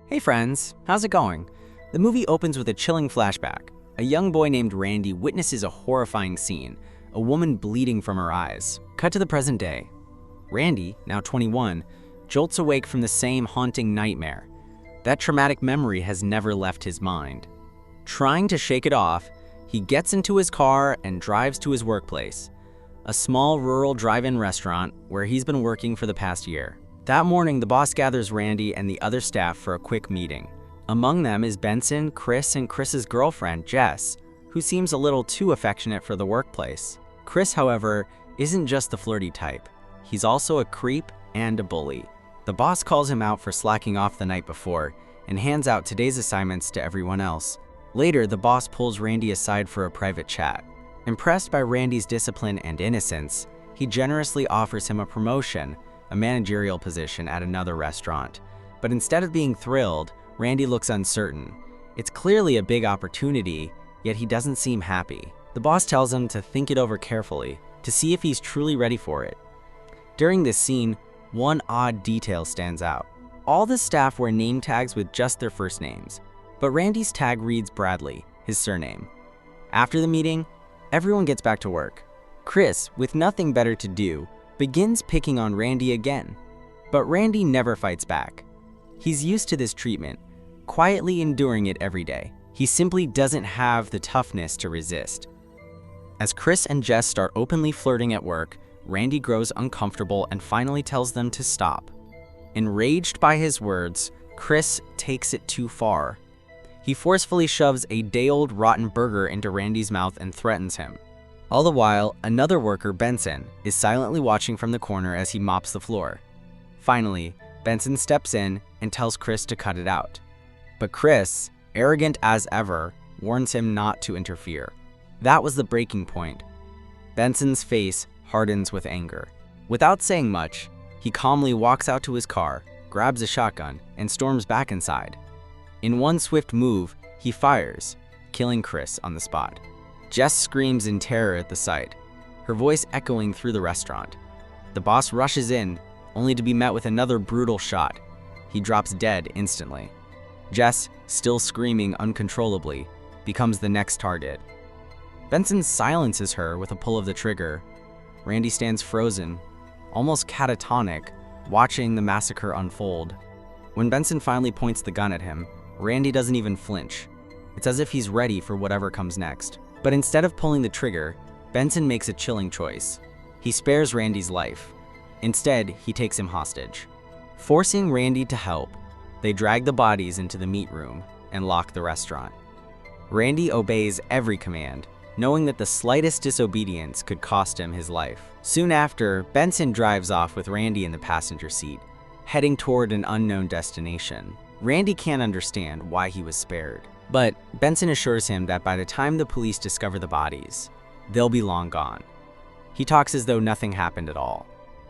Hey friends, how's it going? The movie opens with a chilling flashback. A young boy named Randy witnesses a horrifying scene, a woman bleeding from her eyes. Cut to the present day. Randy, now 21, jolts awake from the same haunting nightmare. That traumatic memory has never left his mind. Trying to shake it off, he gets into his car and drives to his workplace, a small rural drive-in restaurant where he's been working for the past year. That morning, the boss gathers Randy and the other staff for a quick meeting. Among them is Benson, Chris, and Chris's girlfriend, Jess, who seems a little too affectionate for the workplace. Chris, however, isn't just the flirty type. He's also a creep and a bully. The boss calls him out for slacking off the night before and hands out today's assignments to everyone else. Later, the boss pulls Randy aside for a private chat. Impressed by Randy's discipline and innocence, he generously offers him a promotion, a managerial position at another restaurant. But instead of being thrilled, Randy looks uncertain. It's clearly a big opportunity, yet he doesn't seem happy. The boss tells him to think it over carefully, to see if he's truly ready for it. During this scene, one odd detail stands out. All the staff wear name tags with just their first names, but Randy's tag reads Bradley, his surname. After the meeting, everyone gets back to work. Chris, with nothing better to do, begins picking on Randy again. But Randy never fights back. He's used to this treatment, quietly enduring it every day. He simply doesn't have the toughness to resist. As Chris and Jess start openly flirting at work, Randy grows uncomfortable and finally tells them to stop. Enraged by his words, Chris takes it too far. He forcefully shoves a day-old rotten burger into Randy's mouth and threatens him. All the while, another worker, Benson, is silently watching from the corner as he mops the floor. Finally, Benson steps in and tells Chris to cut it out. But Chris, arrogant as ever, warns him not to interfere. That was the breaking point. Benson's face hardens with anger. Without saying much, he calmly walks out to his car, grabs a shotgun, and storms back inside. In one swift move, he fires, killing Chris on the spot. Jess screams in terror at the sight, her voice echoing through the restaurant. The boss rushes in, only to be met with another brutal shot. He drops dead instantly. Jess, still screaming uncontrollably, becomes the next target. Benson silences her with a pull of the trigger. Randy stands frozen, almost catatonic, watching the massacre unfold. When Benson finally points the gun at him, Randy doesn't even flinch. It's as if he's ready for whatever comes next. But instead of pulling the trigger, Benson makes a chilling choice. He spares Randy's life. Instead, he takes him hostage. Forcing Randy to help, they drag the bodies into the meat room and lock the restaurant. Randy obeys every command, knowing that the slightest disobedience could cost him his life. Soon after, Benson drives off with Randy in the passenger seat, heading toward an unknown destination. Randy can't understand why he was spared, but Benson assures him that by the time the police discover the bodies, they'll be long gone. He talks as though nothing happened at all.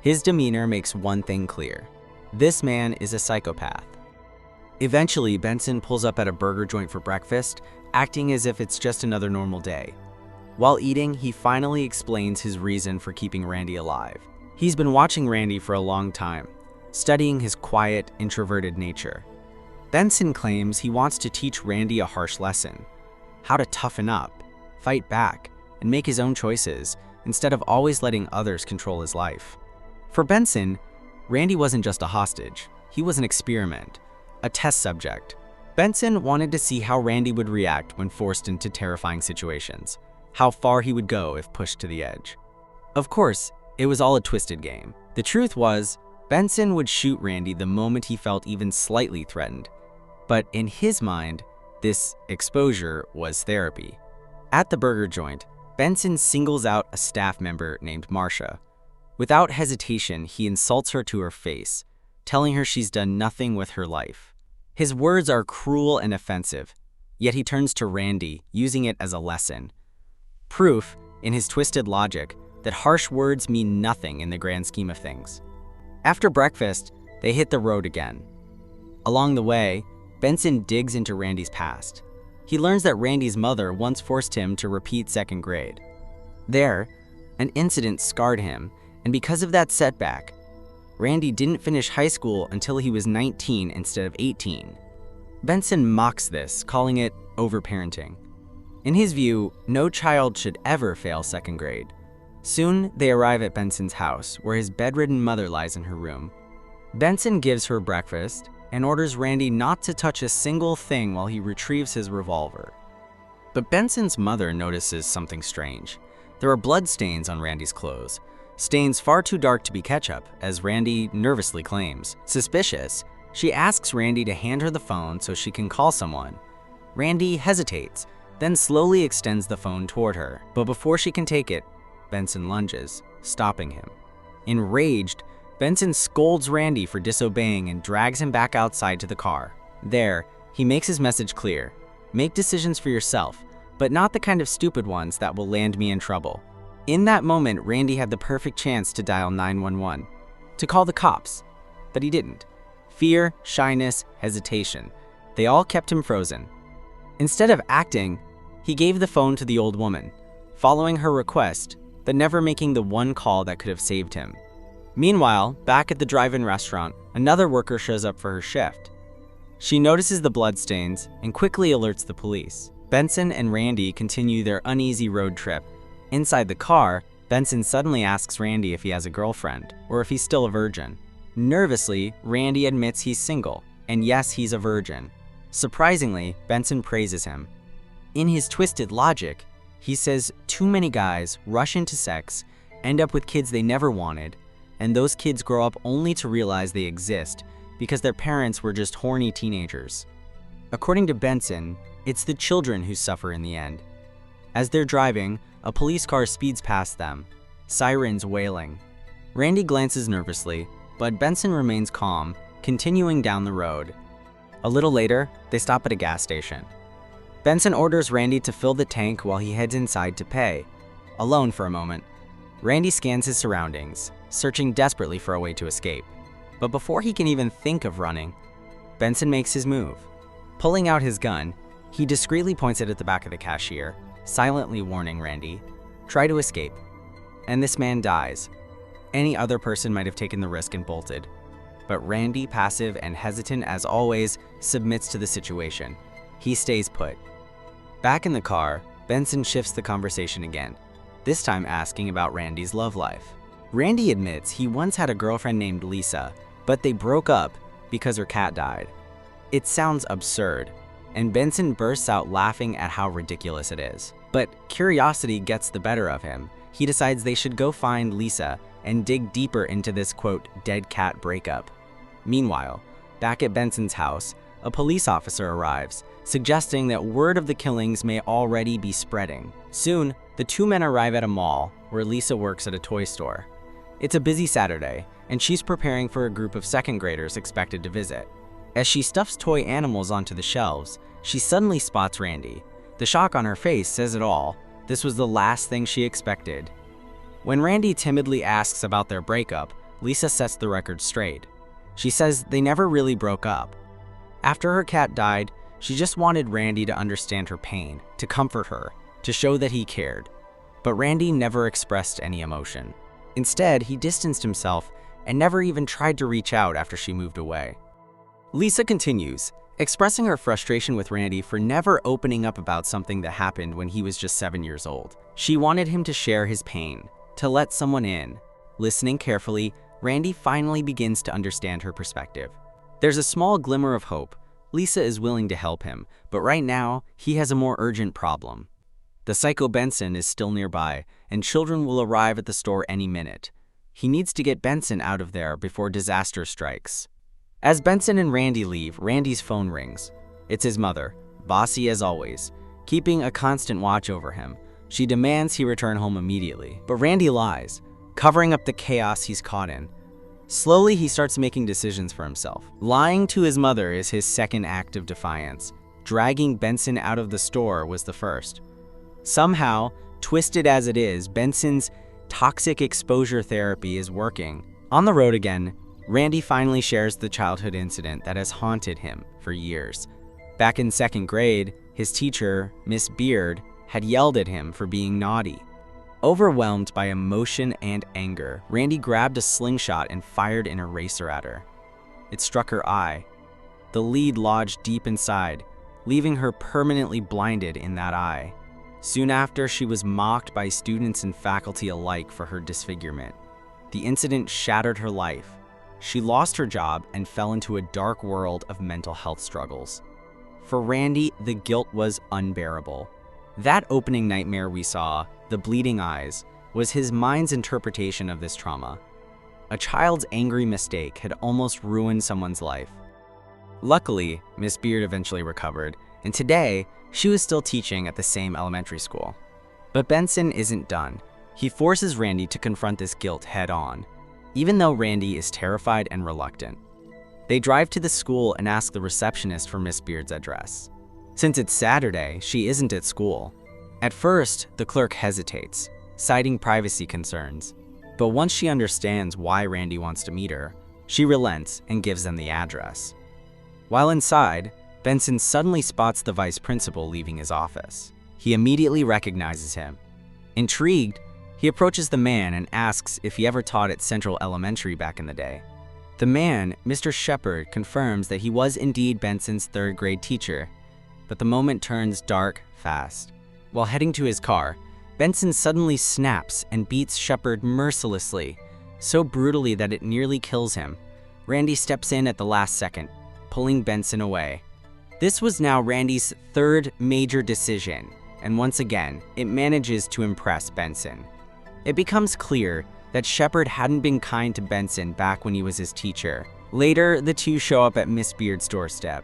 His demeanor makes one thing clear: this man is a psychopath. Eventually, Benson pulls up at a burger joint for breakfast, acting as if it's just another normal day. While eating, he finally explains his reason for keeping Randy alive. He's been watching Randy for a long time, studying his quiet, introverted nature. Benson claims he wants to teach Randy a harsh lesson: how to toughen up, fight back, and make his own choices instead of always letting others control his life. For Benson, Randy wasn't just a hostage. He was an experiment, a test subject. Benson wanted to see how Randy would react when forced into terrifying situations, how far he would go if pushed to the edge. Of course, it was all a twisted game. The truth was, Benson would shoot Randy the moment he felt even slightly threatened. But in his mind, this exposure was therapy. At the burger joint, Benson singles out a staff member named Marcia. Without hesitation, he insults her to her face, telling her she's done nothing with her life. His words are cruel and offensive, yet he turns to Randy, using it as a lesson. Proof, in his twisted logic, that harsh words mean nothing in the grand scheme of things. After breakfast, they hit the road again. Along the way, Benson digs into Randy's past. He learns that Randy's mother once forced him to repeat second grade. There, an incident scarred him, and because of that setback, Randy didn't finish high school until he was 19 instead of 18. Benson mocks this, calling it overparenting. In his view, no child should ever fail second grade. Soon, they arrive at Benson's house, where his bedridden mother lies in her room. Benson gives her breakfast and orders Randy not to touch a single thing while he retrieves his revolver. But Benson's mother notices something strange. There are blood stains on Randy's clothes, stains far too dark to be ketchup, as Randy nervously claims. Suspicious, she asks Randy to hand her the phone so she can call someone. Randy hesitates, then slowly extends the phone toward her, but before she can take it, Benson lunges, stopping him. Enraged, Benson scolds Randy for disobeying and drags him back outside to the car. There, he makes his message clear. Make decisions for yourself, but not the kind of stupid ones that will land me in trouble. In that moment, Randy had the perfect chance to dial 911, to call the cops, but he didn't. Fear, shyness, hesitation, they all kept him frozen. Instead of acting, he gave the phone to the old woman, following her request, but never making the one call that could have saved him. Meanwhile, back at the drive-in restaurant, another worker shows up for her shift. She notices the bloodstains and quickly alerts the police. Benson and Randy continue their uneasy road trip. Inside the car, Benson suddenly asks Randy if he has a girlfriend, or if he's still a virgin. Nervously, Randy admits he's single, and yes, he's a virgin. Surprisingly, Benson praises him. In his twisted logic, he says too many guys rush into sex, end up with kids they never wanted, and those kids grow up only to realize they exist because their parents were just horny teenagers. According to Benson, it's the children who suffer in the end. As they're driving, a police car speeds past them, sirens wailing. Randy glances nervously, but Benson remains calm, continuing down the road. A little later, they stop at a gas station. Benson orders Randy to fill the tank while he heads inside to pay. Alone for a moment, Randy scans his surroundings, searching desperately for a way to escape. But before he can even think of running, Benson makes his move. Pulling out his gun, he discreetly points it at the back of the cashier, silently warning Randy, "Try to escape." And this man dies. Any other person might have taken the risk and bolted. But Randy, passive and hesitant as always, submits to the situation. He stays put. Back in the car, Benson shifts the conversation again, this time asking about Randy's love life. Randy admits he once had a girlfriend named Lisa, but they broke up because her cat died. It sounds absurd, and Benson bursts out laughing at how ridiculous it is. But curiosity gets the better of him. He decides they should go find Lisa and dig deeper into this, quote, dead cat breakup. Meanwhile, back at Benson's house, a police officer arrives, suggesting that word of the killings may already be spreading. Soon, the two men arrive at a mall where Lisa works at a toy store. It's a busy Saturday, and she's preparing for a group of second graders expected to visit. As she stuffs toy animals onto the shelves, she suddenly spots Randy. The shock on her face says it all. This was the last thing she expected. When Randy timidly asks about their breakup, Lisa sets the record straight. She says they never really broke up. After her cat died, she just wanted Randy to understand her pain, to comfort her, to show that he cared. But Randy never expressed any emotion. Instead, he distanced himself and never even tried to reach out after she moved away. Lisa continues, expressing her frustration with Randy for never opening up about something that happened when he was just 7 years old. She wanted him to share his pain, to let someone in. Listening carefully, Randy finally begins to understand her perspective. There's a small glimmer of hope. Lisa is willing to help him, but right now, he has a more urgent problem. The psycho Benson is still nearby, and children will arrive at the store any minute. He needs to get Benson out of there before disaster strikes. As Benson and Randy leave, Randy's phone rings. It's his mother, bossy as always, keeping a constant watch over him. She demands he return home immediately, but Randy lies, covering up the chaos he's caught in. Slowly, he starts making decisions for himself. Lying to his mother is his second act of defiance. Dragging Benson out of the store was the first. Somehow, twisted as it is, Benson's toxic exposure therapy is working. On the road again, Randy finally shares the childhood incident that has haunted him for years. Back in second grade, his teacher, Miss Beard, had yelled at him for being naughty. Overwhelmed by emotion and anger, Randy grabbed a slingshot and fired an eraser at her. It struck her eye. the lead lodged deep inside, leaving her permanently blinded in that eye. Soon after, she was mocked by students and faculty alike for her disfigurement. The incident shattered her life. She lost her job and fell into a dark world of mental health struggles. For Randy, the guilt was unbearable. That opening nightmare we saw, the bleeding eyes, was his mind's interpretation of this trauma. A child's angry mistake had almost ruined someone's life. Luckily, Miss Beard eventually recovered, and today, she was still teaching at the same elementary school. But Benson isn't done. He forces Randy to confront this guilt head-on, even though Randy is terrified and reluctant. They drive to the school and ask the receptionist for Miss Beard's address. Since it's Saturday, she isn't at school. At first, the clerk hesitates, citing privacy concerns. But once she understands why Randy wants to meet her, she relents and gives them the address. While inside, Benson suddenly spots the vice principal leaving his office. He immediately recognizes him. Intrigued, he approaches the man and asks if he ever taught at Central Elementary back in the day. The man, Mr. Shepard, confirms that he was indeed Benson's third-grade teacher, but the moment turns dark fast. While heading to his car, Benson suddenly snaps and beats Shepard mercilessly, so brutally that it nearly kills him. Randy steps in at the last second, pulling Benson away. This was now Randy's third major decision, and once again, it manages to impress Benson. It becomes clear that Shepard hadn't been kind to Benson back when he was his teacher. Later, the two show up at Miss Beard's doorstep.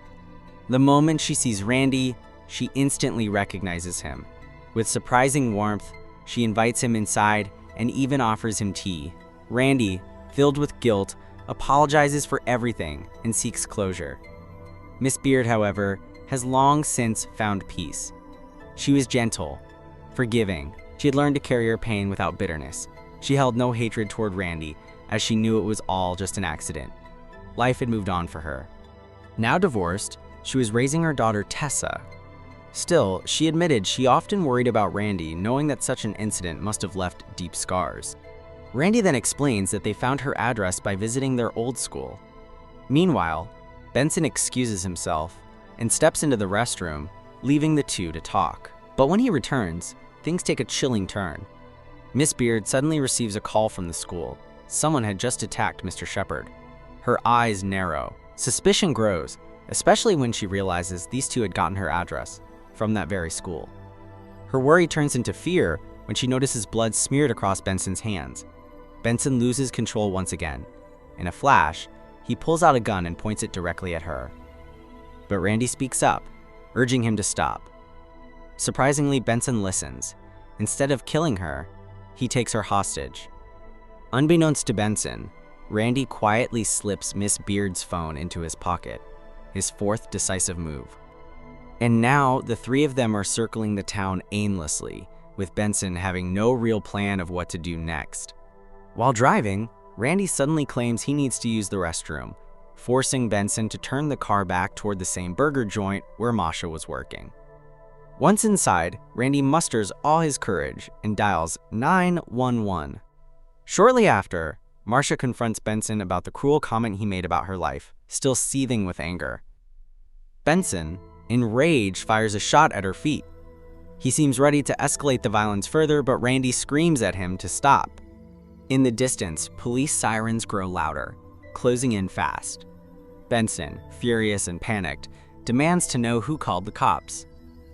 The moment she sees Randy, she instantly recognizes him. With surprising warmth, she invites him inside and even offers him tea. Randy, filled with guilt, apologizes for everything and seeks closure. Miss Beard, however, has long since found peace. She was gentle, forgiving. She had learned to carry her pain without bitterness. She held no hatred toward Randy, as she knew it was all just an accident. Life had moved on for her. Now divorced, she was raising her daughter Tessa. Still, she admitted she often worried about Randy, knowing that such an incident must have left deep scars. Randy then explains that they found her address by visiting their old school. Meanwhile, Benson excuses himself and steps into the restroom, leaving the two to talk. But when he returns, things take a chilling turn. Miss Beard suddenly receives a call from the school. Someone had just attacked Mr. Shepard. Her eyes narrow. Suspicion grows, especially when she realizes these two had gotten her address from that very school. Her worry turns into fear when she notices blood smeared across Benson's hands. Benson loses control once again. In a flash, he pulls out a gun and points it directly at her. But Randy speaks up, urging him to stop. Surprisingly, Benson listens. Instead of killing her, he takes her hostage. Unbeknownst to Benson, Randy quietly slips Miss Beard's phone into his pocket, his fourth decisive move. And now the three of them are circling the town aimlessly, with Benson having no real plan of what to do next. While driving, Randy suddenly claims he needs to use the restroom, forcing Benson to turn the car back toward the same burger joint where Masha was working. Once inside, Randy musters all his courage and dials 911. Shortly after, Marcia confronts Benson about the cruel comment he made about her life, still seething with anger. Benson, enraged, fires a shot at her feet. He seems ready to escalate the violence further, but Randy screams at him to stop. In the distance, police sirens grow louder, closing in fast. Benson, furious and panicked, demands to know who called the cops.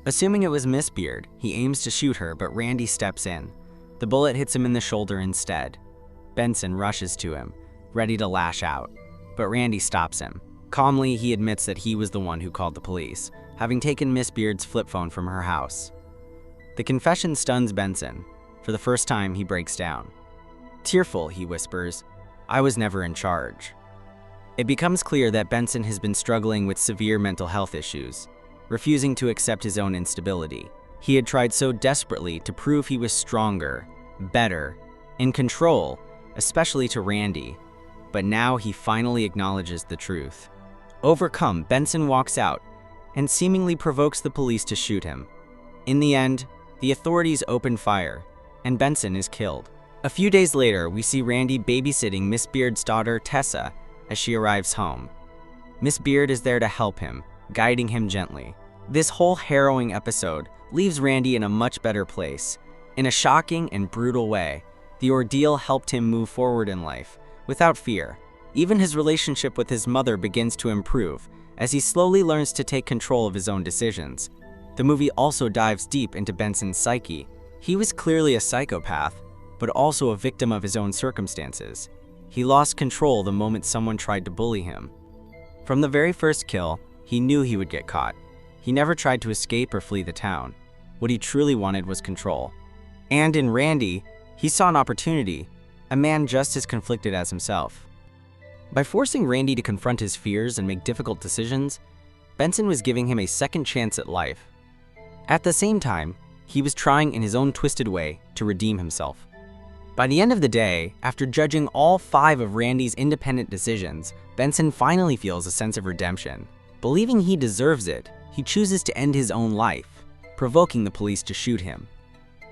Assuming it was Miss Beard, he aims to shoot her, but Randy steps in. The bullet hits him in the shoulder instead. Benson rushes to him, ready to lash out, but Randy stops him. Calmly, he admits that he was the one who called the police, having taken Miss Beard's flip phone from her house. The confession stuns Benson. For the first time, he breaks down. Tearful, he whispers, "I was never in charge." It becomes clear that Benson has been struggling with severe mental health issues, refusing to accept his own instability. He had tried so desperately to prove he was stronger, better, in control, especially to Randy, but now he finally acknowledges the truth. Overcome, Benson walks out and seemingly provokes the police to shoot him. In the end, the authorities open fire, and Benson is killed. A few days later, we see Randy babysitting Miss Beard's daughter, Tessa, as she arrives home. Miss Beard is there to help him, guiding him gently. This whole harrowing episode leaves Randy in a much better place. In a shocking and brutal way, the ordeal helped him move forward in life, without fear. Even his relationship with his mother begins to improve, as he slowly learns to take control of his own decisions. The movie also dives deep into Benson's psyche. He was clearly a psychopath, but also a victim of his own circumstances. He lost control the moment someone tried to bully him. From the very first kill, he knew he would get caught. He never tried to escape or flee the town. What he truly wanted was control. And in Randy, he saw an opportunity, a man just as conflicted as himself. By forcing Randy to confront his fears and make difficult decisions, Benson was giving him a second chance at life. At the same time, he was trying in his own twisted way to redeem himself. By the end of the day, after judging all 5 of Randy's independent decisions, Benson finally feels a sense of redemption. Believing he deserves it, he chooses to end his own life, provoking the police to shoot him.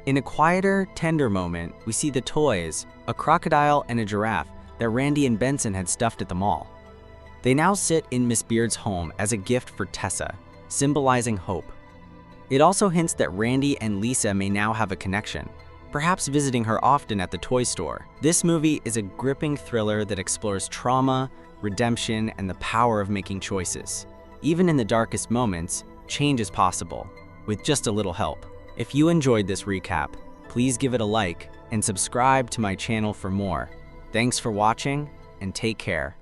In a quieter, tender moment, we see the toys, a crocodile and a giraffe, that Randy and Benson had stuffed at the mall. They now sit in Miss Beard's home as a gift for Tessa, symbolizing hope. It also hints that Randy and Lisa may now have a connection, perhaps visiting her often at the toy store. This movie is a gripping thriller that explores trauma, redemption, and the power of making choices. Even in the darkest moments, change is possible, with just a little help. If you enjoyed this recap, please give it a like and subscribe to my channel for more. Thanks for watching, and take care.